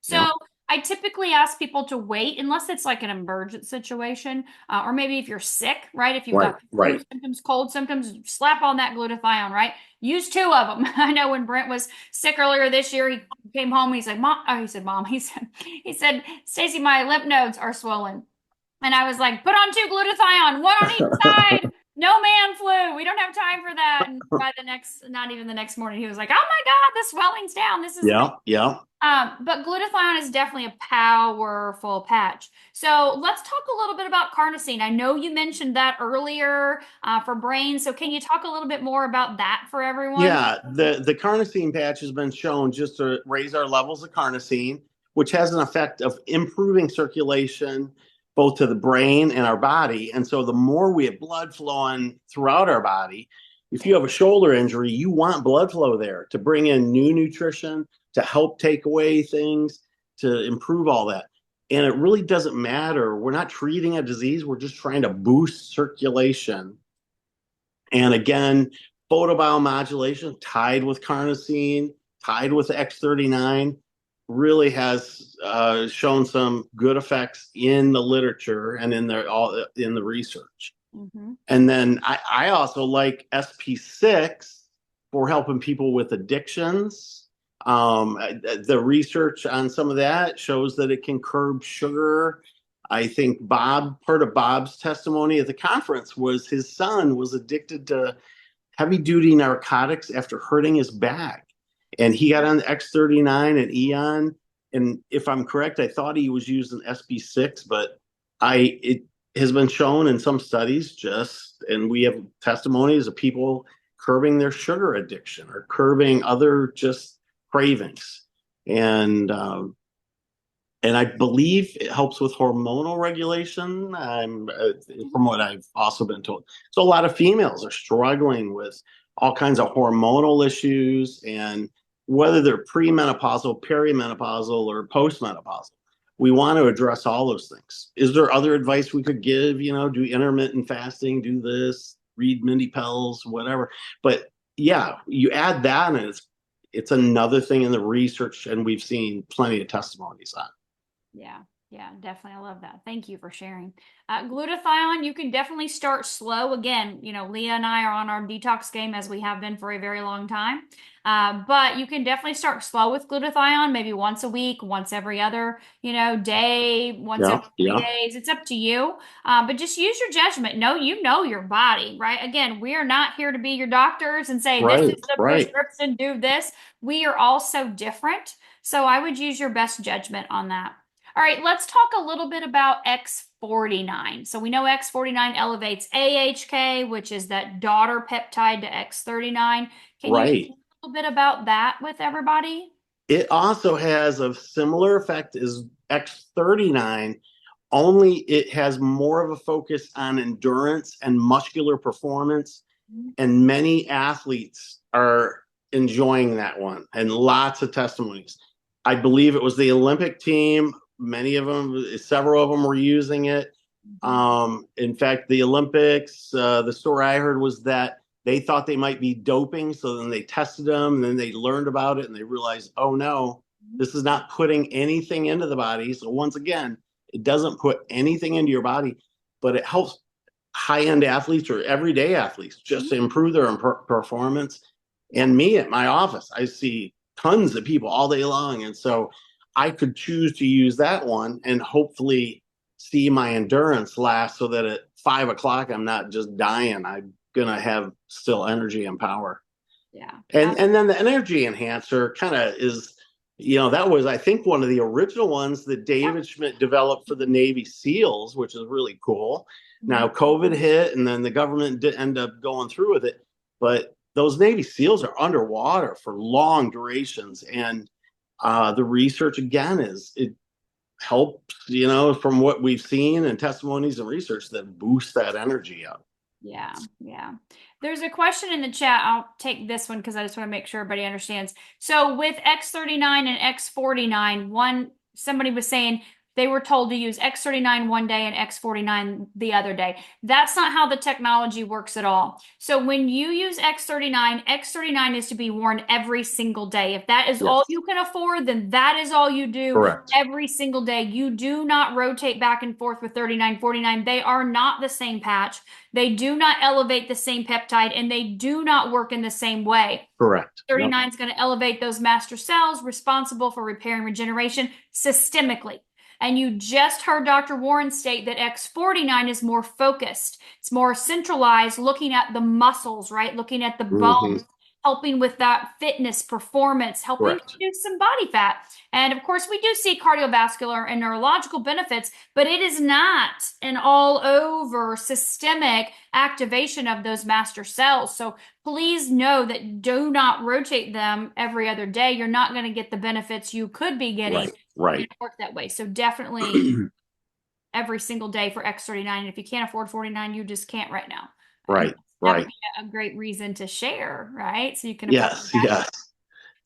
Yeah. So I typically ask people to wait unless it's like an emergent situation, or maybe if you're sick, right? If you've Right. got flu Right. symptoms, cold symptoms, slap on that glutathione, right? Use two of them. I know when Brent was sick earlier this year, he came home and he's like, Mom, oh, he said, Mom, he said, Stacy, my lymph nodes are swollen. And I was like, put on two glutathione, one on each side. No man flu. We don't have time for that. And by the next, not even the next morning, he was like, oh my God, the swelling's down. This is Yeah. Yeah. but glutathione is definitely a powerful patch. So let's talk a little bit about carnosine. I know you mentioned that earlier for brain. So can you talk a little bit more about that for everyone? Yeah, the carnosine patch has been shown just to raise our levels of carnosine, which has an effect of improving circulation both to the brain and our body. And so the more we have blood flowing throughout our body, if you have a shoulder injury, you want blood flow there to bring in new nutrition, to help take away things, to improve all that. And it really doesn't matter. We're not treating a disease, we're just trying to boost circulation. And again, photobiomodulation tied with carnosine, tied with X39, really has shown some good effects in the literature and in the research. Mm-hmm. And then I also like SP6 for helping people with addictions. The research on some of that shows that it can curb sugar. I think part of Bob's testimony at the conference was his son was addicted to heavy duty narcotics after hurting his back. And he got on X39 and Eon. And if I'm correct, I thought he was using SB6, but it has been shown in some studies and we have testimonies of people curbing their sugar addiction or curbing other just cravings. And I believe it helps with hormonal regulation. From what I've also been told. So a lot of females are struggling with all kinds of hormonal issues, and whether they're premenopausal, perimenopausal, or postmenopausal, we want to address all those things. Is there other advice we could give? Do intermittent fasting, do this, read Mindy Pell's, whatever. But yeah, you add that, and it's another thing in the research, and we've seen plenty of testimonies on. Yeah, yeah, definitely. I love that. Thank you for sharing. Glutathione, you can definitely start slow. Again, Leah and I are on our detox game as we have been for a very long time. But you can definitely start slow with glutathione, maybe once a week, once every other, day, once every 3 days. It's up to you. But just use your judgment. You know your body, right? Again, we are not here to be your doctors and say, this is the prescription, do this. We are all so different. So I would use your best judgment on that. All right, let's talk a little bit about X49. So we know X49 elevates AHK, which is that daughter peptide to X39. Can you talk a little bit about that with everybody? It also has a similar effect as X39, only it has more of a focus on endurance and muscular performance. And many athletes are enjoying that one, and lots of testimonies. I believe it was the Olympic team. Several of them were using it. In fact, the Olympics, the story I heard was that they thought they might be doping. So then they tested them, and then they learned about it, and they realized, oh no, this is not putting anything into the body. So once again, it doesn't put anything into your body, but it helps high-end athletes or everyday athletes just to improve their performance. And me at my office, I see tons of people all day long. And so I could choose to use that one and hopefully see my endurance last so that at 5 o'clock, I'm not just dying. I'm going to have still energy and power. Yeah. And then the energy enhancer kind of is, that was, I think, one of the original ones that David Schmidt developed for the Navy SEALs, which is really cool. Now, COVID hit, and then the government did end up going through with it. But those Navy SEALs are underwater for long durations. And the research, again, it helps, from what we've seen and testimonies and research that boosts that energy up. Yeah, yeah. There's a question in the chat. I'll take this one because I just want to make sure everybody understands. So with X39 and X49, somebody was saying they were told to use X39 one day and X49 the other day. That's not how the technology works at all. So when you use X39 is to be worn every single day. If that is all you can afford, then that is all you do every single day. You do not rotate back and forth with 39, 49. They are not the same patch. They do not elevate the same peptide, and they do not work in the same way. Correct. 39 is going to elevate those master cells responsible for repair and regeneration systemically. And you just heard Dr. Warren state that X49 is more focused. It's more centralized, looking at the muscles, right? Looking at the bones, helping with that fitness, performance, helping to reduce some body fat. And of course, we do see cardiovascular and neurological benefits, but it is not an all over systemic activation of those master cells. So please know that do not rotate them every other day. You're not going to get the benefits you could be getting. It work that way. So definitely every single day for X39. And if you can't afford 49, you just can't right now. That would be a great reason to share, right? So you can yes.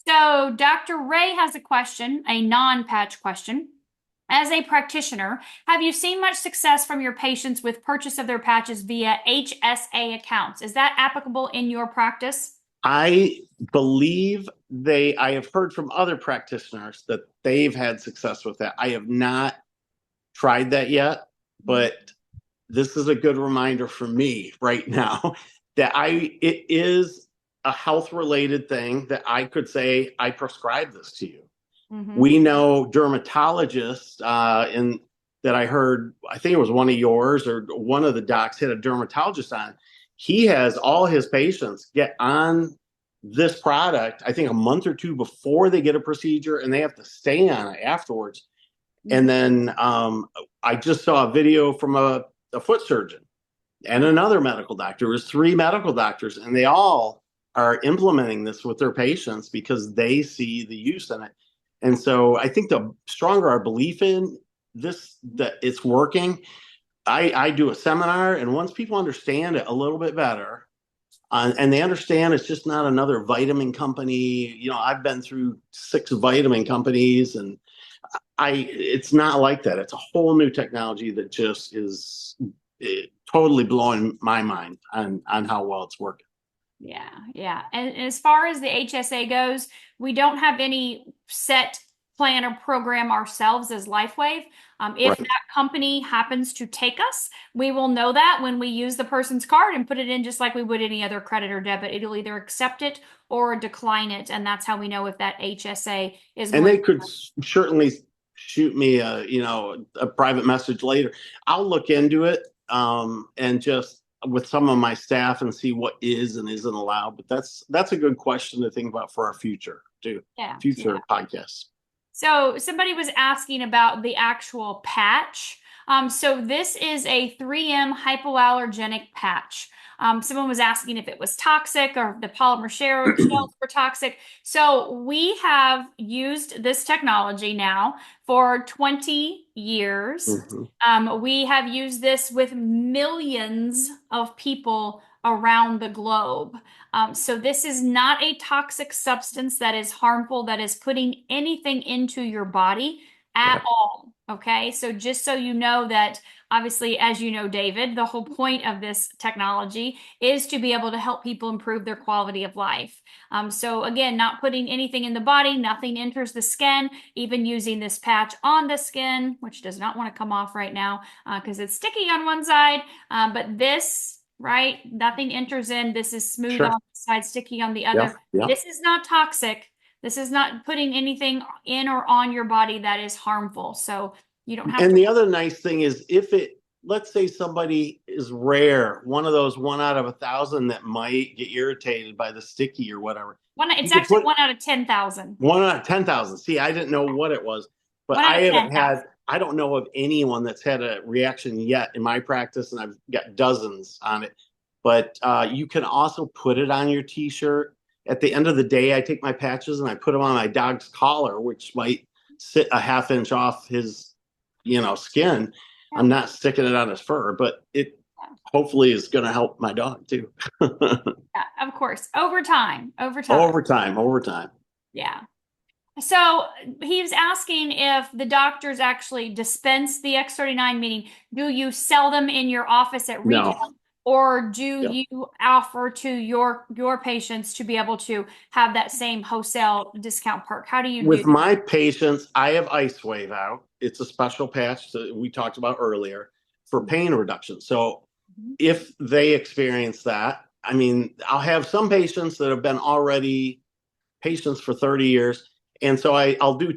So Dr. Ray has a question, a non-patch question. As a practitioner, have you seen much success from your patients with purchase of their patches via HSA accounts? Is that applicable in your practice? I believe I have heard from other practitioners that they've had success with that. I have not tried that yet, but this is a good reminder for me right now that it is a health related thing that I could say, I prescribe this to you. We know dermatologists that I heard, I think it was one of yours or one of the docs had a dermatologist on. He has all his patients get on this product, I think a month or two before they get a procedure, and they have to stay on it afterwards. And then I just saw a video from a foot surgeon and another medical doctor. It was three medical doctors, and they all are implementing this with their patients because they see the use in it. And so I think the stronger our belief in this, that it's working, I do a seminar, and once people understand it a little bit better, and they understand it's just not another vitamin company. You know, I've been through 6 vitamin companies, and it's not like that. It's a whole new technology that just is totally blowing my mind on how well it's working. Yeah, yeah. And as far as the HSA goes, we don't have any set plan or program ourselves as LifeWave. If Right. that company happens to take us, we will know that when we use the person's card and put it in just like we would any other credit or debit. It'll either accept it or decline it, and that's how we know if that HSA is And going they could certainly shoot me a private message later. I'll look into it and just with some of my staff and see what is and isn't allowed. But that's a good question to think about for our future too. Yeah, Future yeah. podcasts. So somebody was asking about the actual patch. So this is a 3M hypoallergenic patch. Someone was asking if it was toxic or if the polymer shells were toxic. So we have used this technology now for 20 years. We have used this with millions of people around the globe. So this is not a toxic substance that is harmful, that is putting anything into your body at Right. all. Okay. So just so you know that, obviously, as you know, David, the whole point of this technology is to be able to help people improve their quality of life. So again, not putting anything in the body, nothing enters the skin, even using this patch on the skin, which does not want to come off right now because it's sticky on one side. But this, right, nothing enters in. This is smooth Sure. on the side, sticky on the other. Yeah. This is not toxic. This is not putting anything in or on your body that is harmful. So you don't have And to. the other nice thing is let's say somebody is rare, one of those 1 out of 1,000 that might get irritated by the sticky or whatever. It's actually 1 out of 10,000. 1 out of 10,000. See, I didn't know what it was, but 1 out of 10,000. I don't know of anyone that's had a reaction yet in my practice, and I've got dozens on it. But you can also put it on your t-shirt. At the end of the day, I take my patches and I put them on my dog's collar, which might sit a half inch off his, skin. Yeah. I'm not sticking it on his fur, but it hopefully is going to help my dog too. Yeah, of course. Over time. Over time. Yeah. So he was asking if the doctors actually dispense the X39, meaning do you sell them in your office at retail? No. Or do Yep. you offer to your patients to be able to have that same wholesale discount perk? How do you With do? my patients, I have IceWave out. It's a special patch that we talked about earlier for pain reduction. So if they experience that, I mean, I'll have some patients that have been already patients for 30 years. And so I'll do the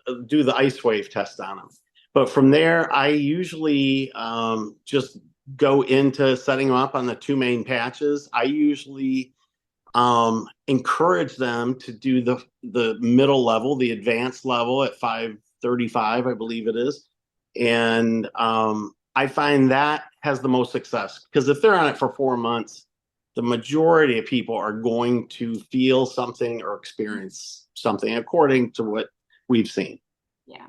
IceWave test on them. But from there, I usually just go into setting them up on the 2 main patches. I usually encourage them to do the middle level, the advanced level at 535, I believe it is. And I find that has the most success because if they're on it for 4 months, the majority of people are going to feel something or experience something according to what we've seen. Yeah.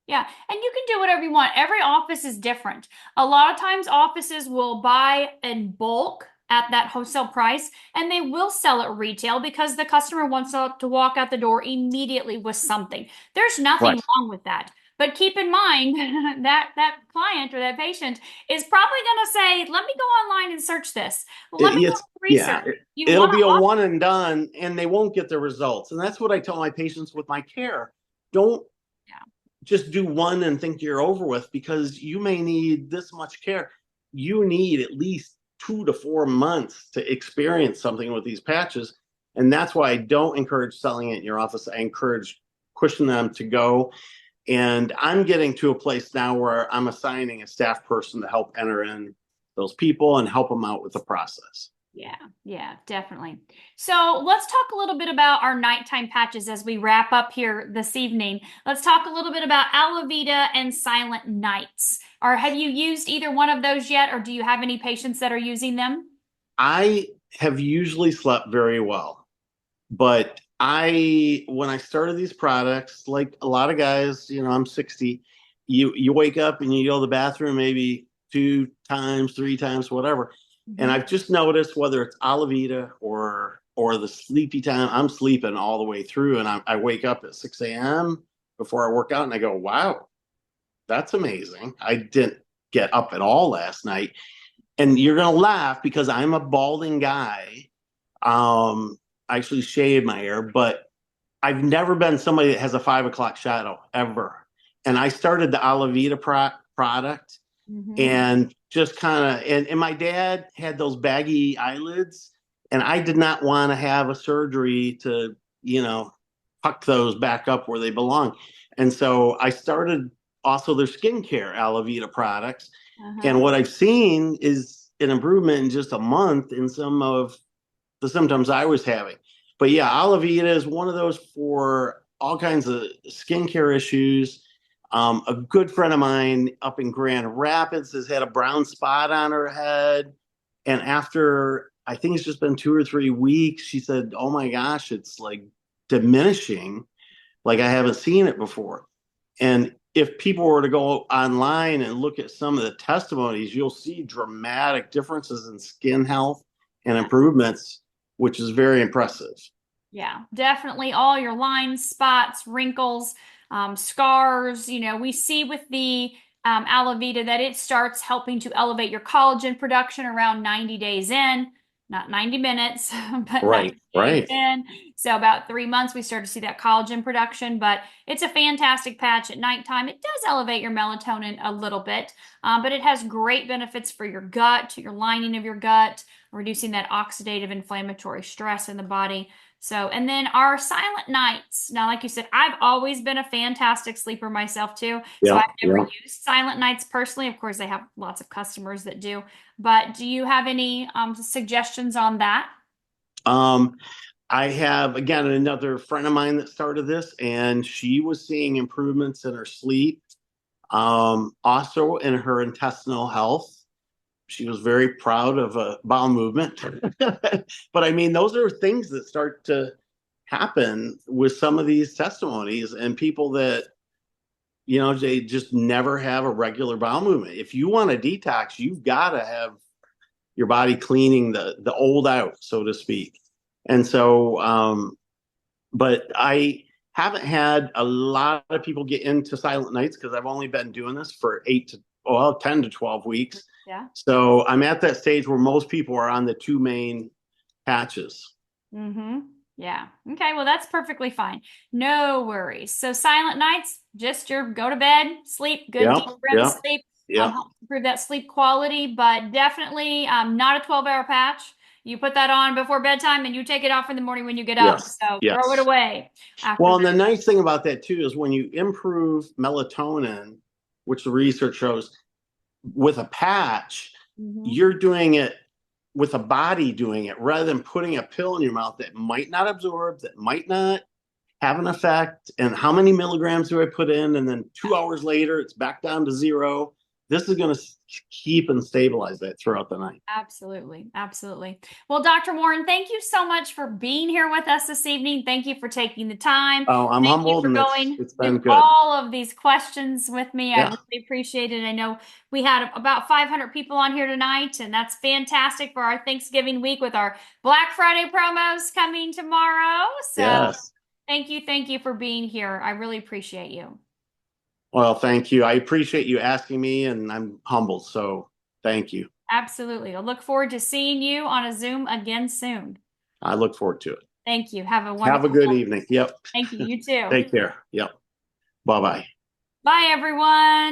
Yeah. And you can do whatever you want. Every office is different. A lot of times offices will buy in bulk at that wholesale price and they will sell it retail because the customer wants to walk out the door immediately with something. There's nothing wrong with that. But keep in mind that client or that patient is probably going to say, let me go online and search this. Let me go research. It'll be a one and done and they won't get the results. And that's what I tell my patients with my care. Don't just do one and think you're over with because you may need this much care. You need at least 2 to 4 months to experience something with these patches. And that's why I don't encourage selling it in your office. I encourage pushing them to go. And I'm getting to a place now where I'm assigning a staff person to help enter in those people and help them out with the process. Yeah, yeah, definitely. So let's talk a little bit about our nighttime patches as we wrap up here this evening. Let's talk a little bit about Alavita and Silent Nights. Or have you used either one of those yet, or do you have any patients that are using them? I have usually slept very well, but when I started these products, like a lot of guys, I'm 60, you wake up and you go to the bathroom maybe 2 times, 3 times, whatever. And Mhm. I've just noticed whether it's Alavita or the sleepy time, I'm sleeping all the way through, and I wake up at 6 a.m. before I work out, and I go, wow, that's amazing. I didn't get up at all last night. And you're gonna laugh because I'm a balding guy. I actually shaved my hair, but I've never been somebody that has a 5 o'clock shadow ever. And I started the Alavita product Mhm. and just kind of, and my dad had those baggy eyelids, and I did not want to have a surgery to, you know, tuck those back up where they belong. And so I started also their skincare Alavita products. And Uh-huh. what I've seen is an improvement in just a month in some of the symptoms I was having. But yeah, Alavita is one of those for all kinds of skincare issues. A good friend of mine up in Grand Rapids has had a brown spot on her head. And after, I think it's just been 2 or 3 weeks, she said, oh my gosh, it's like diminishing like I haven't seen it before. And if people were to go online and look at some of the testimonies, you'll see dramatic differences in skin health and improvements, which is very impressive. Yeah, definitely all your lines, spots, wrinkles, scars. We see with the Alavita that it starts helping to elevate your collagen production around 90 days in, not 90 minutes, but 90 Right, days right. in. So about 3 months, we start to see that collagen production, but it's a fantastic patch at nighttime. It does elevate your melatonin a little bit, but it has great benefits for your gut, your lining of your gut, reducing that oxidative inflammatory stress in the body. So, and then our silent nights. Now, like you said, I've always been a fantastic sleeper myself too. So I've Yeah, never yeah. used silent nights personally. Of course, they have lots of customers that do. But do you have any suggestions on that? Um, I have again another friend of mine that started this, and she was seeing improvements in her sleep, also in her intestinal health. She was very proud of a bowel movement. But I mean, those are things that start to happen with some of these testimonies and people that, they just never have a regular bowel movement. If you want to detox, you've got to have your body cleaning the old out, so to speak. And so, but I haven't had a lot of people get into Silent Nights because I've only been doing this for 10 to 12 weeks. Yeah. So I'm at that stage where most people are on the two main patches. Mm-hmm. Yeah. Okay. Well, that's perfectly fine. No worries. So silent nights, just your go to bed, sleep, good Yep, deep REM yep, sleep, yep. helps improve that sleep quality, but definitely not a 12-hour patch. You put that on before bedtime and you take it off in the morning when you get up. Yes, So throw it yes. away after Well, and that. the nice thing about that too is when you improve melatonin, which the research shows, with a patch, Mm-hmm. you're doing it with a body doing it rather than putting a pill in your mouth that might not absorb, that might not have an effect. And how many milligrams do I put in? And then 2 hours later, it's back down to zero. This is going to keep and stabilize that throughout the night. Absolutely. Absolutely. Well, Dr. Warren, thank you so much for being here with us this evening. Thank you for taking the time. Oh, I'm Thank you humbled for and going it's been through good. all of these questions with me. I Yeah. really appreciate it. I know we had about 500 people on here tonight, and that's fantastic for our Thanksgiving week with our Black Friday promos coming tomorrow. So Yes. thank you for being here. I really appreciate you. Well, thank you. I appreciate you asking me and I'm humbled. So thank you. Absolutely. I look forward to seeing you on a Zoom again soon. I look forward to it. Thank you. Have a Have a wonderful good day. evening. Yep. Thank you. You too. Take care. Yep. Bye bye. Bye, everyone.